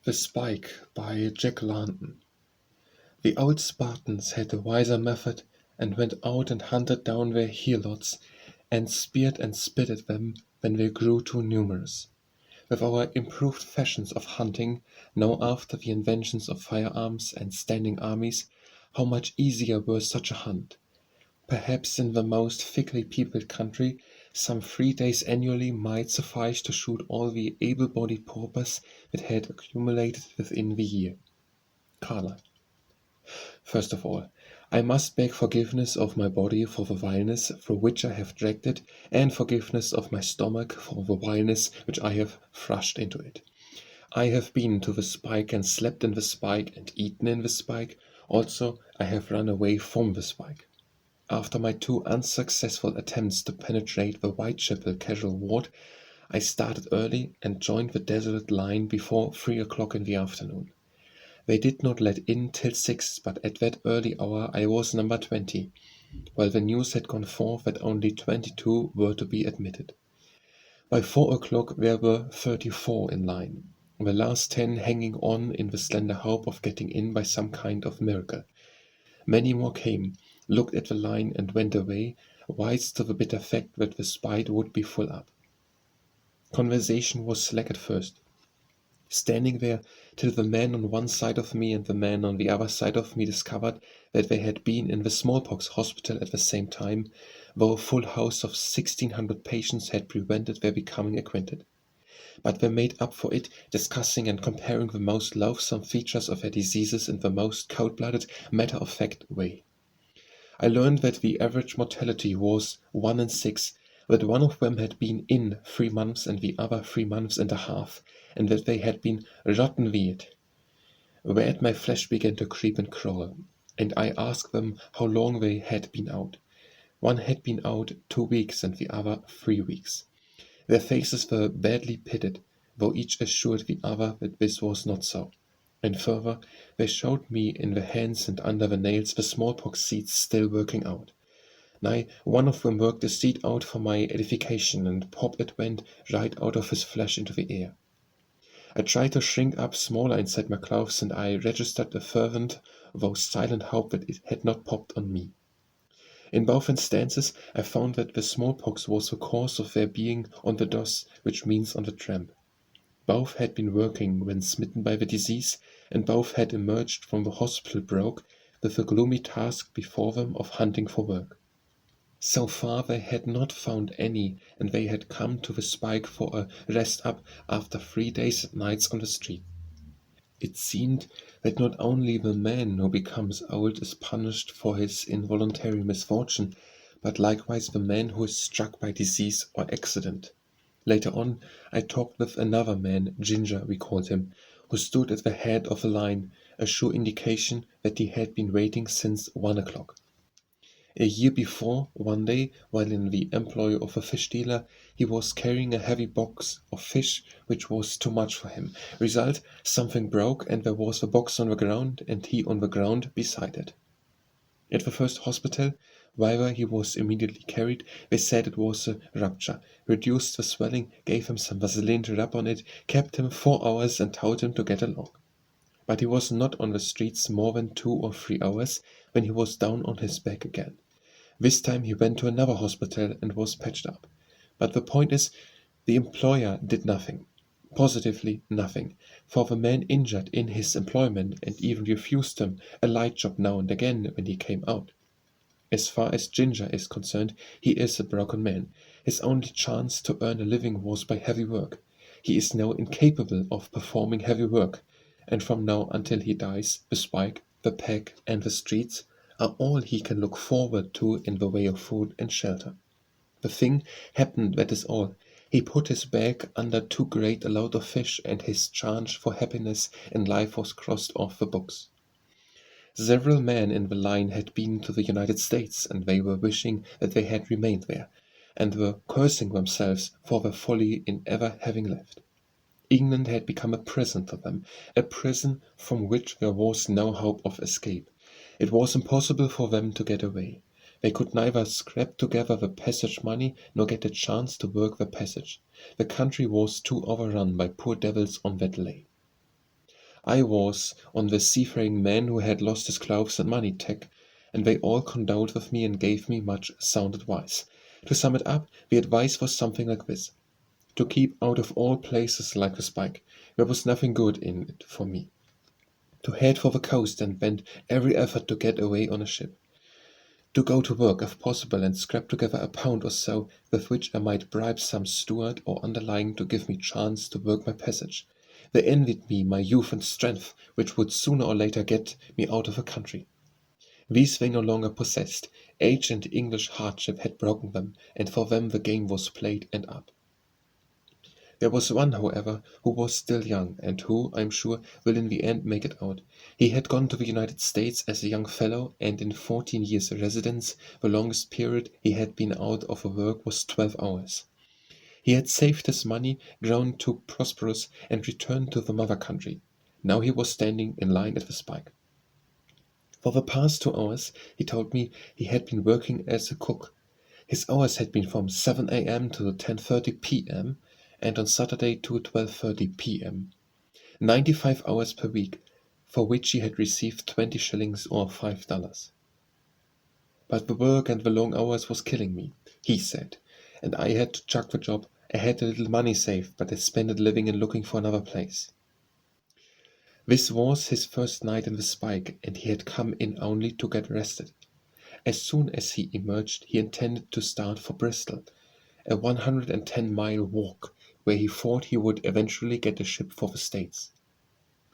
The Spike by Jack London. The old Spartans had a wiser method, and went out and hunted down their helots, and speared and spit at them when they grew too numerous. With our improved fashions of hunting, now after the inventions of firearms and standing armies, how much easier were such a hunt! Perhaps in the most thickly peopled country, some 3 days annually might suffice to shoot all the able-bodied paupers that had accumulated within the year. Carlyle. First of all, I must beg forgiveness of my body for the vileness through which I have dragged it, and forgiveness of my stomach for the vileness which I have thrust into it. I have been to the Spike and slept in the Spike and eaten in the Spike, also I have run away from the Spike. After my 2 unsuccessful attempts to penetrate the Whitechapel casual ward, I started early and joined the desolate line before 3 o'clock in the afternoon. They did not let in till 6, but at that early hour I was number 20, while the news had gone forth that only 22 were to be admitted. By 4 o'clock there were 34 in line, the last 10 hanging on in the slender hope of getting in by some kind of miracle. Many more came, looked at the line and went away, wise to the bitter fact that the Spite would be full up. Conversation was slack at first. Standing there till the man on one side of me and the man on the other side of me discovered that they had been in the smallpox hospital at the same time, though a full house of 1,600 patients had prevented their becoming acquainted. But they made up for it, discussing and comparing the most loathsome features of their diseases in the most cold-blooded, matter-of-fact way. I learned that the average mortality was 1 in 6, that one of them had been in 3 months and the other 3 months and a half, and that they had been rotten weird. Whereat my flesh began to creep and crawl, and I asked them how long they had been out. One had been out 2 weeks and the other 3 weeks. Their faces were badly pitted, though each assured the other that this was not so. And further, they showed me in the hands and under the nails the smallpox seeds still working out. Nay, one of them worked a seed out for my edification, and pop it went right out of his flesh into the air. I tried to shrink up smaller inside my clothes, and I registered a fervent, though silent hope that it had not popped on me. In both instances, I found that the smallpox was the cause of their being on the doss, which means on the tramp. Both had been working when smitten by the disease, and both had emerged from the hospital broke, with the gloomy task before them of hunting for work. So far they had not found any, and they had come to the Spike for a rest-up after 3 days and nights on the street. It seemed that not only the man who becomes old is punished for his involuntary misfortune, but likewise the man who is struck by disease or accident. Later on, I talked with another man, Ginger we called him, who stood at the head of the line, a sure indication that he had been waiting since 1 o'clock. A year before, one day, while in the employ of a fish dealer, he was carrying a heavy box of fish which was too much for him. Result, something broke, and there was the box on the ground, and he on the ground beside it. At the first hospital, whither he was immediately carried, they said it was a rupture, reduced the swelling, gave him some vaseline to rub on it, kept him 4 hours, and told him to get along. But he was not on the streets more than 2 or 3 hours, when he was down on his back again. This time he went to another hospital and was patched up. But the point is, the employer did nothing, positively nothing, for the man injured in his employment, and even refused him a light job now and again when he came out. As far as Ginger is concerned, he is a broken man. His only chance to earn a living was by heavy work. He is now incapable of performing heavy work, and from now until he dies, the Spike, the pack, and the streets are all he can look forward to in the way of food and shelter. The thing happened, that is all. He put his bag under too great a load of fish, and his charge for happiness in life was crossed off the books. Several men in the line had been to the United States, and they were wishing that they had remained there, and were cursing themselves for their folly in ever having left. England had become a prison to them, a prison from which there was no hope of escape. It was impossible for them to get away. They could neither scrape together the passage money nor get a chance to work the passage. The country was too overrun by poor devils on that lay. I was on the seafaring man who had lost his clothes and money tag, and they all condoled with me and gave me much sound advice. To sum it up, the advice was something like this: to keep out of all places like the Spike. There was nothing good in it for me. To head for the coast and bend every effort to get away on a ship. To go to work if possible and scrap together a pound or so with which I might bribe some steward or underling to give me chance to work my passage. They envied me my youth and strength, which would sooner or later get me out of the country. These they no longer possessed. Age and English hardship had broken them, and for them the game was played and up. There was one, however, who was still young, and who, I am sure, will in the end make it out. He had gone to the United States as a young fellow, and in 14 years' residence, the longest period he had been out of work was 12 hours. He had saved his money, grown too prosperous, and returned to the mother country. Now he was standing in line at the Spike. For the past 2 hours, he told me, he had been working as a cook. His hours had been from 7 a.m. to 10:30 p.m., and on Saturday to 12:30 p.m. 95 hours per week, for which he had received 20 shillings or $5. But the work and the long hours was killing me, he said, and I had to chuck the job. I had a little money saved, but I spent it living and looking for another place. This was his first night in the Spike, and he had come in only to get rested. As soon as he emerged, he intended to start for Bristol, a 110-mile walk, where he thought he would eventually get a ship for the States.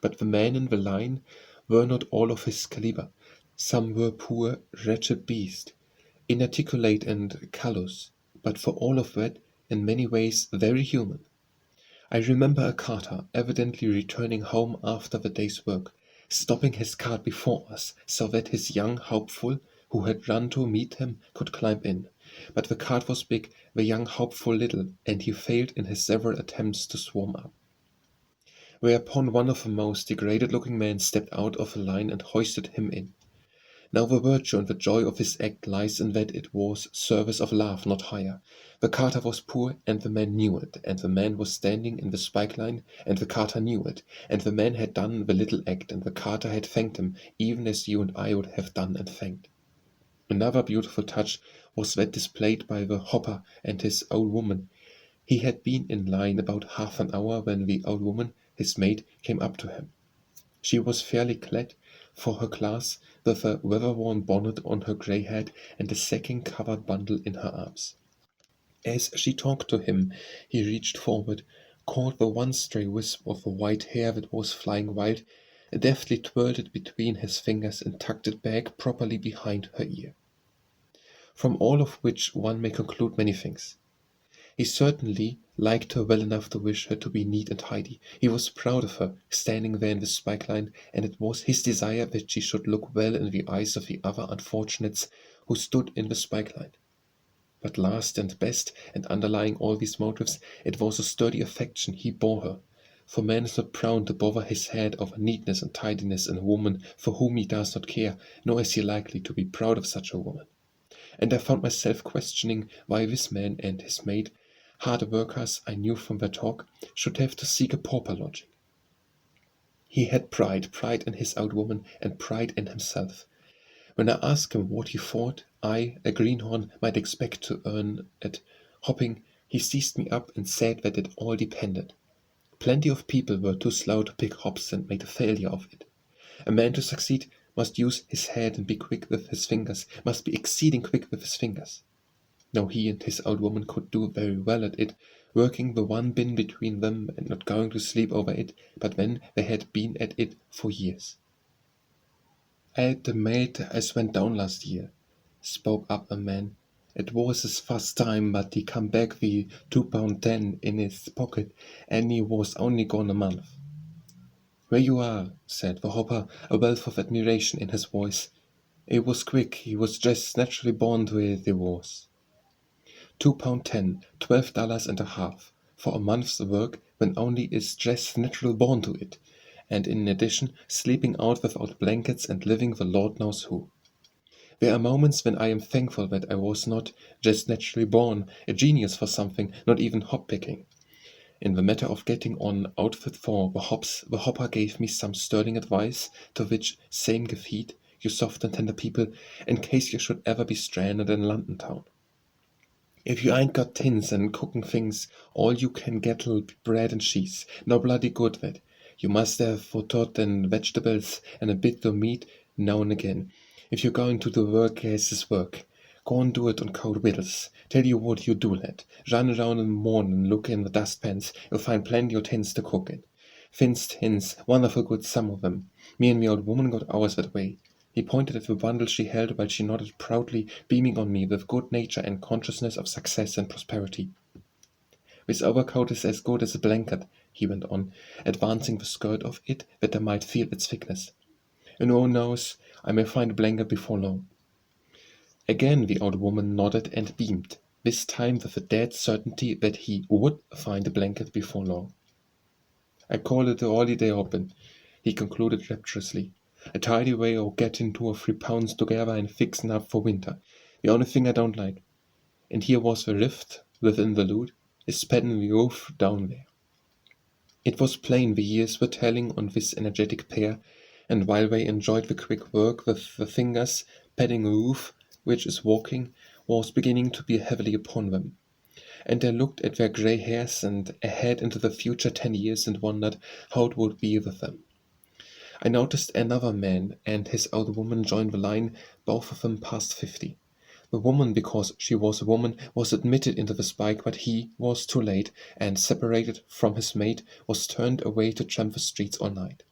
But the men in the line were not all of his caliber. Some were poor, wretched beasts, inarticulate and callous, but for all of that, in many ways very human. I remember a carter, evidently returning home after the day's work, stopping his cart before us so that his young hopeful, who had run to meet him, could climb in. But the cart was big, the young hopeful little, and he failed in his several attempts to swarm up. Whereupon one of the most degraded-looking men stepped out of the line and hoisted him in. Now the virtue and the joy of his act lies in that it was service of love, not hire. The carter was poor, and the man knew it, and the man was standing in the spike line, and the carter knew it, and the man had done the little act, and the carter had thanked him, even as you and I would have done and thanked. Another beautiful touch was that displayed by the hopper and his old woman. He had been in line about half an hour when the old woman, his maid, came up to him. She was fairly clad for her class, with a weather-worn bonnet on her grey head and a sacking-covered bundle in her arms. As she talked to him, he reached forward, caught the one stray wisp of the white hair that was flying wild, deftly twirled it between his fingers and tucked it back properly behind her ear. From all of which one may conclude many things. He certainly liked her well enough to wish her to be neat and tidy. He was proud of her, standing there in the spike line, and it was his desire that she should look well in the eyes of the other unfortunates who stood in the spike line. But last and best, and underlying all these motives, it was a sturdy affection he bore her, for man is not proud to bother his head over neatness and tidiness in a woman for whom he does not care, nor is he likely to be proud of such a woman. And I found myself questioning why this man and his maid, hard workers I knew from their talk, should have to seek a pauper lodging. He had pride in his old woman, and pride in himself. When I asked him what he thought I, a greenhorn, might expect to earn at hopping, he seized me up and said that it all depended. Plenty of people were too slow to pick hops and made a failure of it. A man to succeed must use his head and be quick with his fingers, must be exceeding quick with his fingers. Now he and his old woman could do very well at it, working the one bin between them and not going to sleep over it, but then they had been at it for years. "I had the mate as went down last year," spoke up a man. "It was his first time, but he come back wi' £2.10 in his pocket, and he was only gone a month." "There you are," said the hopper, a wealth of admiration in his voice. "He was quick, he was just naturally born to it, he was." £2.10, $12 and a half, for a month's work when only is just natural born to it, and in addition sleeping out without blankets and living the Lord knows who. There are moments when I am thankful that I was not just naturally born, a genius for something, not even hop-picking. In the matter of getting on outfit for the hops, the hopper gave me some sterling advice, to which same give heed, you soft and tender people, in case you should ever be stranded in London town. If you ain't got tins and cooking things, all you can get'll be bread and cheese. No bloody good that. You must have potot and vegetables and a bit o' meat now and again. If you're going to do work as is work, go and do it on cold vittles. Tell you what you do, lad. Run around in the morning and look in the dustpans. You'll find plenty o' tins to cook in. Finn's tins, wonderful good some of them. Me and the old woman got ours that way. He pointed at the bundle she held while she nodded proudly, beaming on me with good nature and consciousness of success and prosperity. This overcoat is as good as a blanket, he went on, advancing the skirt of it that I might feel its thickness. And who knows, I may find a blanket before long. Again the old woman nodded and beamed, this time with the dead certainty that he would find a blanket before long. I call it a holiday open, he concluded rapturously. A tidy way of getting 2 or 3 pounds together and fixing up for winter. The only thing I don't like. And here was the rift within the loot, is padding the roof down there. It was plain the years were telling on this energetic pair, and while they enjoyed the quick work with the fingers, padding a roof, which is walking, was beginning to be heavily upon them. And they looked at their grey hairs and ahead into the future 10 years and wondered how it would be with them. I noticed another man and his old woman join the line, both of them past 50. The woman, because she was a woman, was admitted into the spike, but he was too late, and separated from his mate, was turned away to tramp the streets all night.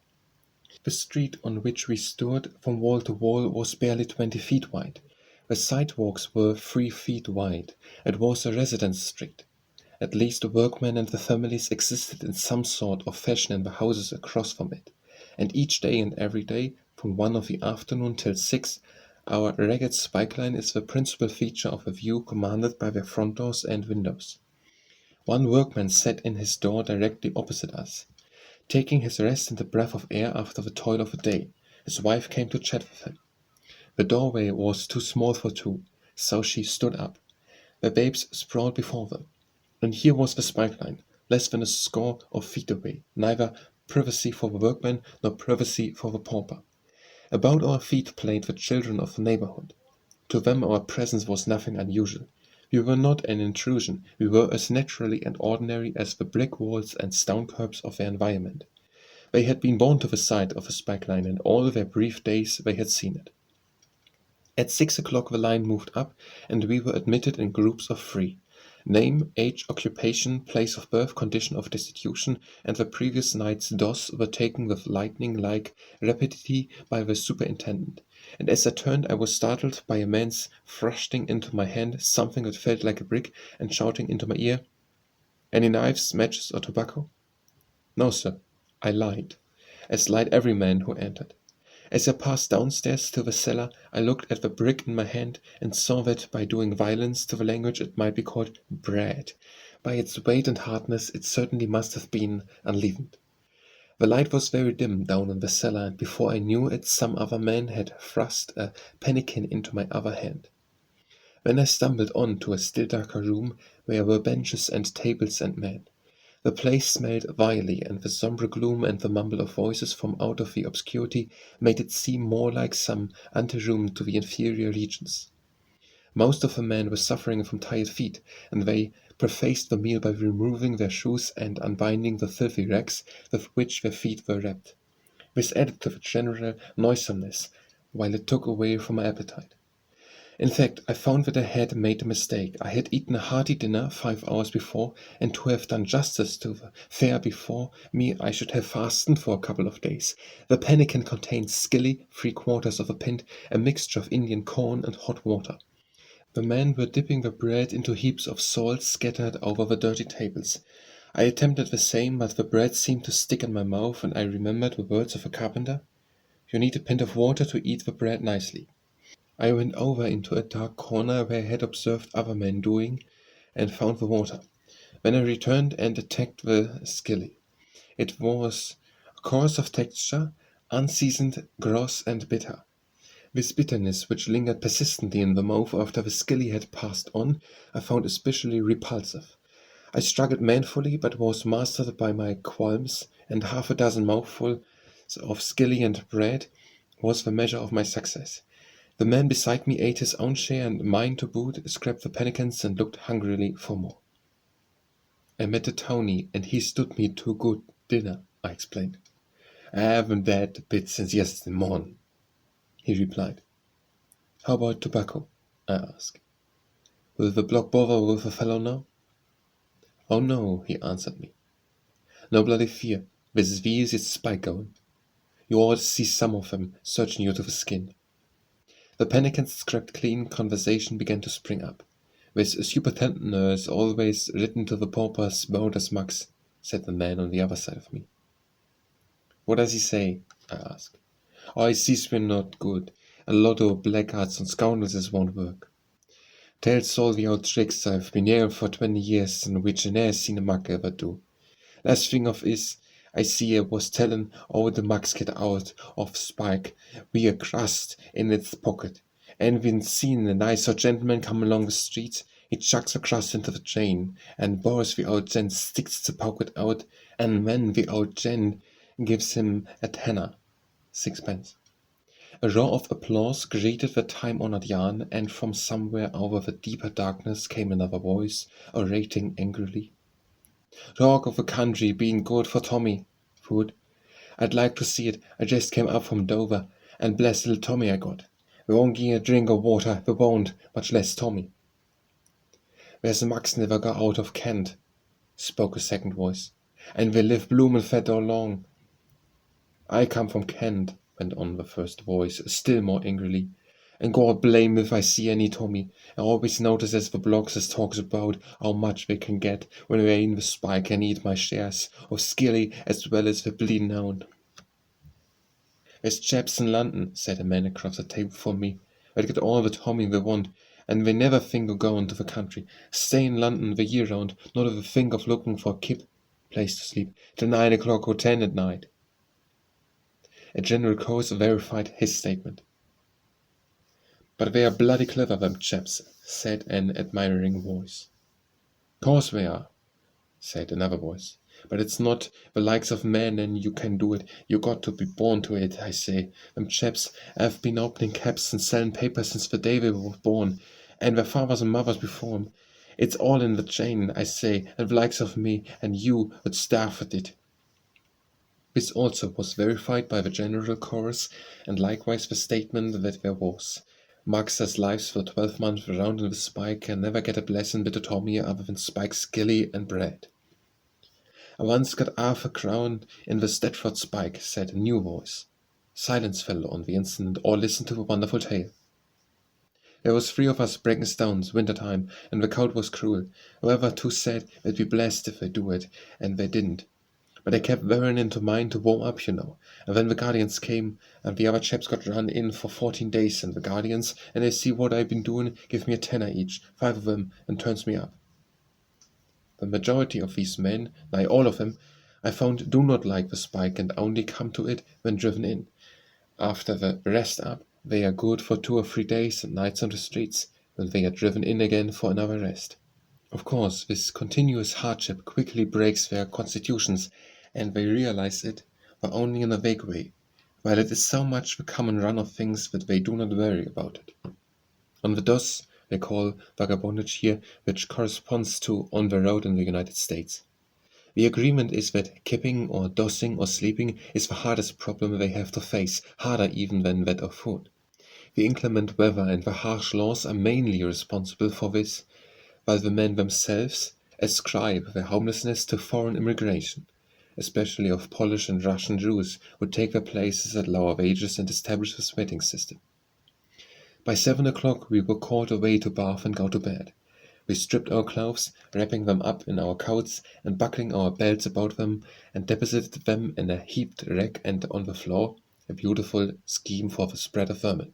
The street on which we stood, from wall to wall, was barely 20 feet wide. The sidewalks were 3 feet wide. It was a residence street. At least the workmen and the families existed in some sort of fashion in the houses across from it. And each day and every day, from 1 of the afternoon till 6, our ragged spike line is the principal feature of a view commanded by their front doors and windows. One workman sat in his door directly opposite us, taking his rest in the breath of air after the toil of the day. His wife came to chat with him. The doorway was too small for 2, so she stood up. The babes sprawled before them. And here was the spike line, less than a score of feet away, neither privacy for the workman nor privacy for the pauper. About our feet played the children of the neighborhood. To them our presence was nothing unusual. We were not an intrusion, we were as naturally and ordinary as the brick walls and stone curbs of their environment. They had been born to the sight of a spike line, and all their brief days they had seen it. At 6 o'clock the line moved up, and we were admitted in groups of 3. Name, age, occupation, place of birth, condition of destitution, and the previous night's dose were taken with lightning-like rapidity by the superintendent, and as I turned I was startled by a man's thrusting into my hand something that felt like a brick and shouting into my ear, "Any knives, matches, or tobacco?" No, sir, I lied, as lied every man who entered. As I passed downstairs to the cellar, I looked at the brick in my hand and saw that, by doing violence to the language, it might be called bread. By its weight and hardness, it certainly must have been unleavened. The light was very dim down in the cellar, and before I knew it, some other man had thrust a pannikin into my other hand. Then I stumbled on to a still darker room, where were benches and tables and men. The place smelled vilely, and the sombre gloom and the mumble of voices from out of the obscurity made it seem more like some anteroom to the inferior regions. Most of the men were suffering from tired feet, and they prefaced the meal by removing their shoes and unbinding the filthy rags with which their feet were wrapped. This added to the general noisomeness, while it took away from my appetite. In fact, I found that I had made a mistake. I had eaten a hearty dinner 5 hours before, and to have done justice to the fare before me I should have fasted for a couple of days. The pannikin contained skilly, 3/4 of a pint, a mixture of Indian corn and hot water. The men were dipping the bread into heaps of salt scattered over the dirty tables. I attempted the same, but the bread seemed to stick in my mouth, and I remembered the words of a carpenter, "You need a pint of water to eat the bread nicely." I went over into a dark corner where I had observed other men doing, and found the water. Then I returned and attacked the skilly. It was coarse of texture, unseasoned, gross, and bitter. This bitterness, which lingered persistently in the mouth after the skilly had passed on, I found especially repulsive. I struggled manfully, but was mastered by my qualms, and half a dozen mouthfuls of skilly and bread was the measure of my success. The man beside me ate his own share, and mine to boot, scraped the pannikins and looked hungrily for more. I met the townie, and he stood me to a good dinner, I explained. I haven't had a bit since yesterday morning, he replied. How about tobacco? I asked. Will the block bother with a fellow now? Oh no, he answered me. No bloody fear. This is the easiest spike going. You ought to see some of them searching you to the skin. The pannikins scraped clean, conversation began to spring up. This superintendent nurse always written to the paupers bound as mugs, said the man on the other side of me. What does he say? I asked. Oh, he sees we're not good. A lot of blackguards and scoundrels won't work. Tells all the old tricks I've been here for 20 years and which I ne'er seen a mug ever do. Last thing of is, I see I was tellin' all the mugs get out of Spike wi' a crust in its pocket, and when seen a nicer gentleman come along the street, he chucks a crust into the drain, and borrows the old gent sticks the pocket out, and then the old gent gives him a tenner, 6 pence. A roar of applause greeted the time-honored yarn, and from somewhere over the deeper darkness came another voice, orating angrily. Talk of the country being good for Tommy. Food. I'd like to see it. I just came up from Dover, and bless little Tommy I got. We won't gi' a drink of water, we won't, much less Tommy. There's mugs never got out of Kent, spoke a second voice, and they live bloomin' fat all along. I come from Kent, went on the first voice, still more angrily, and God blame if I see any Tommy. I always notice as the blocks as talks about how much they can get when they're in the Spike and eat my shares of skilly as well as the bleedin' out. There's chaps in London, said a man across the table from me, that get all the Tommy they want, and they never think of going to the country. Stay in London the year round, not ever think of looking for a kip place to sleep till 9 o'clock or 10 at night. A general chorus verified his statement. But they are bloody clever, them chaps, said an admiring voice. Course they are, said another voice. But it's not the likes of men and you can do it. You got to be born to it, I say. Them chaps have been opening cabs and selling papers since the day they were born, and their fathers and mothers before 'em. It's all in the chain, I say, and the likes of me and you would starve at it. This also was verified by the general chorus, and likewise the statement that there was. Mugs as lives for 12 months around in the Spike and never get a blessing bit of Tommy other than Spike skilly and bread. I once got half a crown in the Stedford Spike, said a new voice. Silence fell on the instant, and all listened to the wonderful tale. There was 3 of us breaking stones, winter time, and the cold was cruel. However, 2 said they'd be blessed if they do it, and they didn't. But they kept wearing into mine to warm up, you know. And then the Guardians came, and the other chaps got run in for 14 days, and the Guardians, and they see what I've been doing, give me a tenner each, 5 of them, and turns me up. The majority of these men, nigh all of them, I found do not like the Spike and only come to it when driven in. After the rest up, they are good for 2 or 3 days and nights on the streets, when they are driven in again for another rest. Of course, this continuous hardship quickly breaks their constitutions, and they realize it, but only in a vague way, while it is so much the common run of things that they do not worry about it. On the DOS, they call vagabondage here, which corresponds to on the road in the United States. The agreement is that kipping or dossing or sleeping is the hardest problem they have to face, harder even than that of food. The inclement weather and the harsh laws are mainly responsible for this, while the men themselves ascribe their homelessness to foreign immigration, especially of Polish and Russian Jews who take their places at lower wages and establish a sweating system. By 7 o'clock we were called away to bath and go to bed. We stripped our clothes, wrapping them up in our coats and buckling our belts about them, and deposited them in a heaped rack and on the floor, a beautiful scheme for the spread of vermin.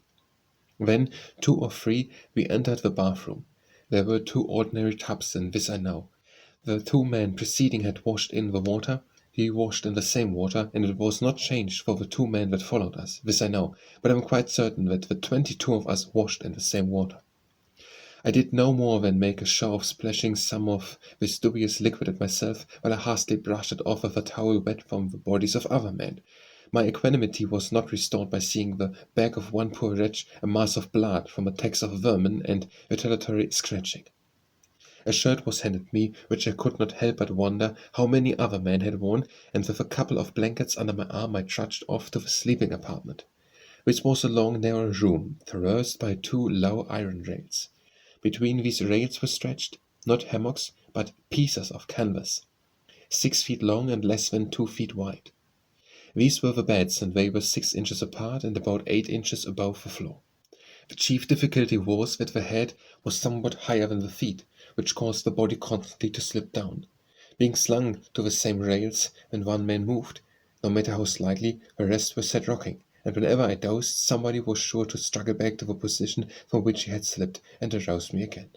Then, 2 or 3, we entered the bathroom. There were 2 ordinary tubs, and this I know. The 2 men preceding had washed in the water. He washed in the same water, and it was not changed for the 2 men that followed us. This I know, but I am quite certain that the 22 of us washed in the same water. I did no more than make a show of splashing some of this dubious liquid at myself, while I hastily brushed it off with a towel wet from the bodies of other men. My equanimity was not restored by seeing the back of one poor wretch a mass of blood from attacks of vermin and retaliatory scratching. A shirt was handed me, which I could not help but wonder how many other men had worn, and with a couple of blankets under my arm I trudged off to the sleeping apartment, which was a long narrow room, traversed by two low iron rails. Between these rails were stretched, not hammocks, but pieces of canvas, 6 feet long and less than 2 feet wide. These were the beds, and they were 6 inches apart and about 8 inches above the floor. The chief difficulty was that the head was somewhat higher than the feet, which caused the body constantly to slip down. Being slung to the same rails, when one man moved, no matter how slightly, the rest were set rocking, and whenever I dozed, somebody was sure to struggle back to the position from which he had slipped and arouse me again.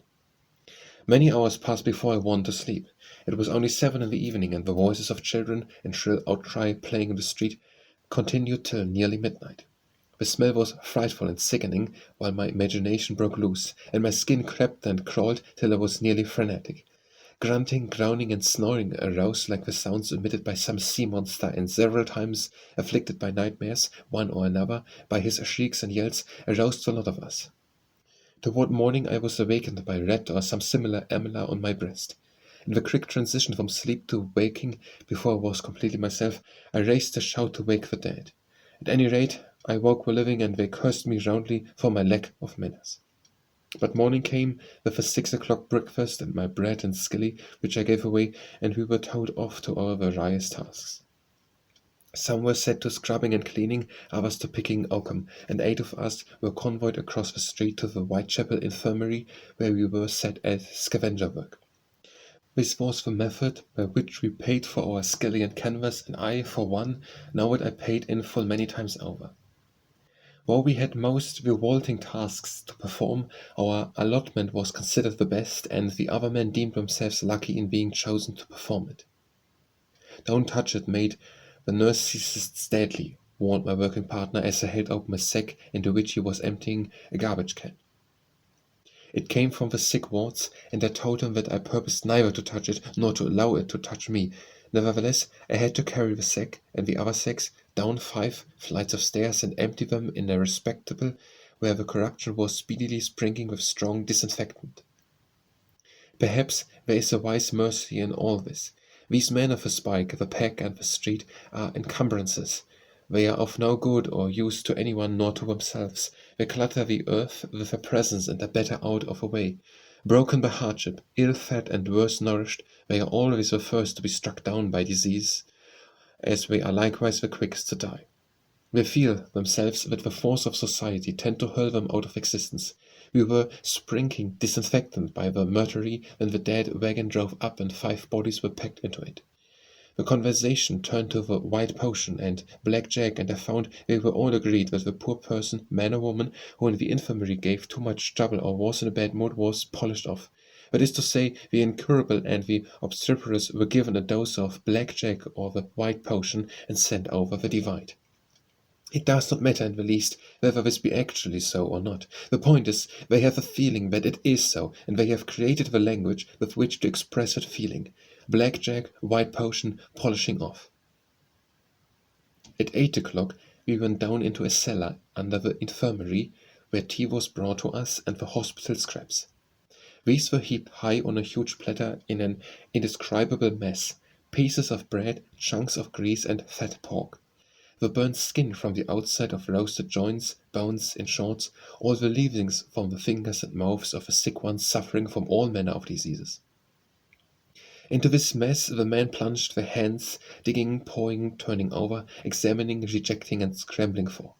Many hours passed before I wanted to sleep. It was only 7 in the evening, and the voices of children, in shrill outcry playing in the street, continued till nearly midnight. The smell was frightful and sickening, while my imagination broke loose, and my skin crept and crawled till I was nearly frenetic. Grunting, groaning, and snoring arose like the sounds emitted by some sea monster, and several times, afflicted by nightmares, one or another, by his shrieks and yells, aroused the lot of us. Toward morning I was awakened by a rat or some similar animal on my breast. In the quick transition from sleep to waking, before I was completely myself, I raised a shout to wake the dead. At any rate, I woke the living, and they cursed me roundly for my lack of manners. But morning came, with a 6 o'clock breakfast and my bread and skilly, which I gave away, and we were told off to our various tasks. Some were set to scrubbing and cleaning, others to picking oakum, and 8 of us were convoyed across the street to the Whitechapel Infirmary, where we were set at scavenger work. This was the method by which we paid for our skilly and canvas, and I, for one, know what I paid in full many times over. Though we had most revolting tasks to perform, our allotment was considered the best, and the other men deemed themselves lucky in being chosen to perform it. "Don't touch it, mate, the narcissist's deadly," warned my working partner as I held open a sack into which he was emptying a garbage can. It came from the sick wards, and I told him that I purposed neither to touch it nor to allow it to touch me. Nevertheless, I had to carry the sack and the other sacks down 5 flights of stairs and empty them in a receptacle where the corruption was speedily sprinkling with strong disinfectant. Perhaps there is a wise mercy in all this. These men of the spike, the peg, and the street are encumbrances. They are of no good or use to anyone nor to themselves. They clutter the earth with their presence and are better out of the way. Broken by hardship, ill-fed and worse nourished, they are always the first to be struck down by disease, as they are likewise the quickest to die. They feel themselves that the force of society tend to hurl them out of existence. We were sprinkling disinfectant by the mortuary when the dead wagon drove up and 5 bodies were packed into it. The conversation turned to the white potion and black jack, and I found they were all agreed that the poor person, man or woman, who in the infirmary gave too much trouble or was in a bad mood was polished off. That is to say, the incurable and the obstreperous were given a dose of black jack or the white potion and sent over the divide. It does not matter in the least whether this be actually so or not. The point is, they have a feeling that it is so, and they have created the language with which to express that feeling. Black jack, white potion, polishing off. At 8 o'clock we went down into a cellar under the infirmary, where tea was brought to us and the hospital scraps. These were heaped high on a huge platter in an indescribable mess: pieces of bread, chunks of grease, and fat pork. The burnt skin from the outside of roasted joints, bones, in short, all the leavings from the fingers and mouths of the sick ones suffering from all manner of diseases. Into this mess the men plunged their hands, digging, pawing, turning over, examining, rejecting, and scrambling for.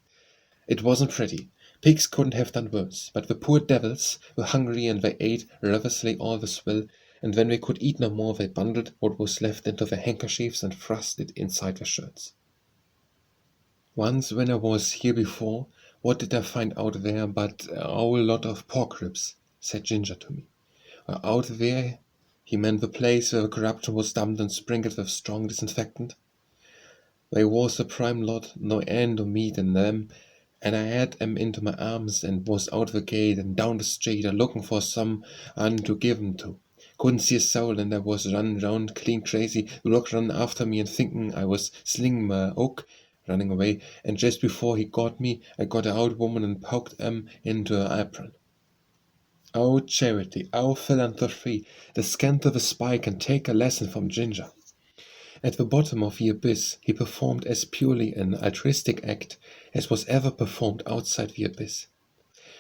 It wasn't pretty. Pigs couldn't have done worse, but the poor devils were hungry, and they ate ravenously all the swill, and when they could eat no more they bundled what was left into their handkerchiefs and thrust it inside their shirts. Once when I was here before, what did I find out there but a whole lot of pork ribs, said Ginger to me. Out there, he meant the place where the corruption was dumped and sprinkled with strong disinfectant. There was a prime lot, no end o' meat in them, and I had 'em into my arms and was out the gate and down the street a looking for some un to give 'em to. Couldn't see a soul, and I was running round clean crazy, the rock running after me and thinking I was slinging my oak, running away, and just before he got me, I got a out woman and poked 'em into her apron. Oh, charity, oh, philanthropy, the scant of a spy can take a lesson from Ginger. At the bottom of the abyss, he performed as purely an altruistic act as was ever performed outside the abyss.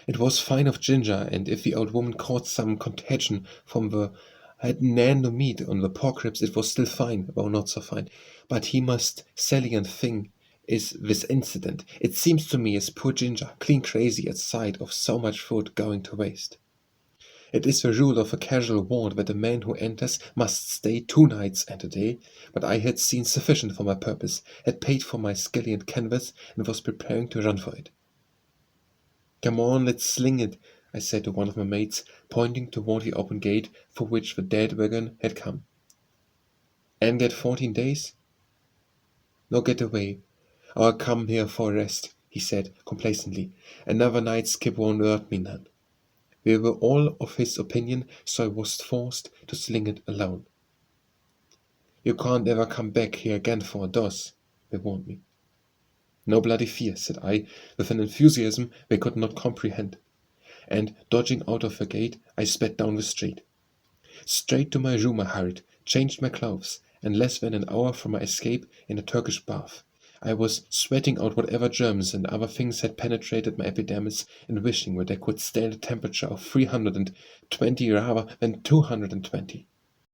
It was fine of Ginger, and if the old woman caught some contagion from the Nando meat on the pork ribs, it was still fine, though not so fine. But the most salient thing is this incident. It seems to me as poor Ginger, clean crazy at sight of so much food going to waste. It is the rule of a casual ward that a man who enters must stay 2 nights and a day, but I had seen sufficient for my purpose, had paid for my skilly and canvas, and was preparing to run for it. "Come on, let's sling it," I said to one of my mates, pointing toward the open gate for which the dead wagon had come. "And get 14 days?" "No get away. I'll come here for a rest," he said complacently. "Another night's skip won't hurt me none." We were all of his opinion, so I was forced to sling it alone. "You can't ever come back here again for a dose," they warned me. "No bloody fear," said I, with an enthusiasm they could not comprehend, and, dodging out of the gate, I sped down the street. Straight to my room I hurried, changed my clothes, and less than an hour from my escape in a Turkish bath. I was sweating out whatever germs and other things had penetrated my epidermis, and wishing that I could stand a temperature of 320 rather than 220.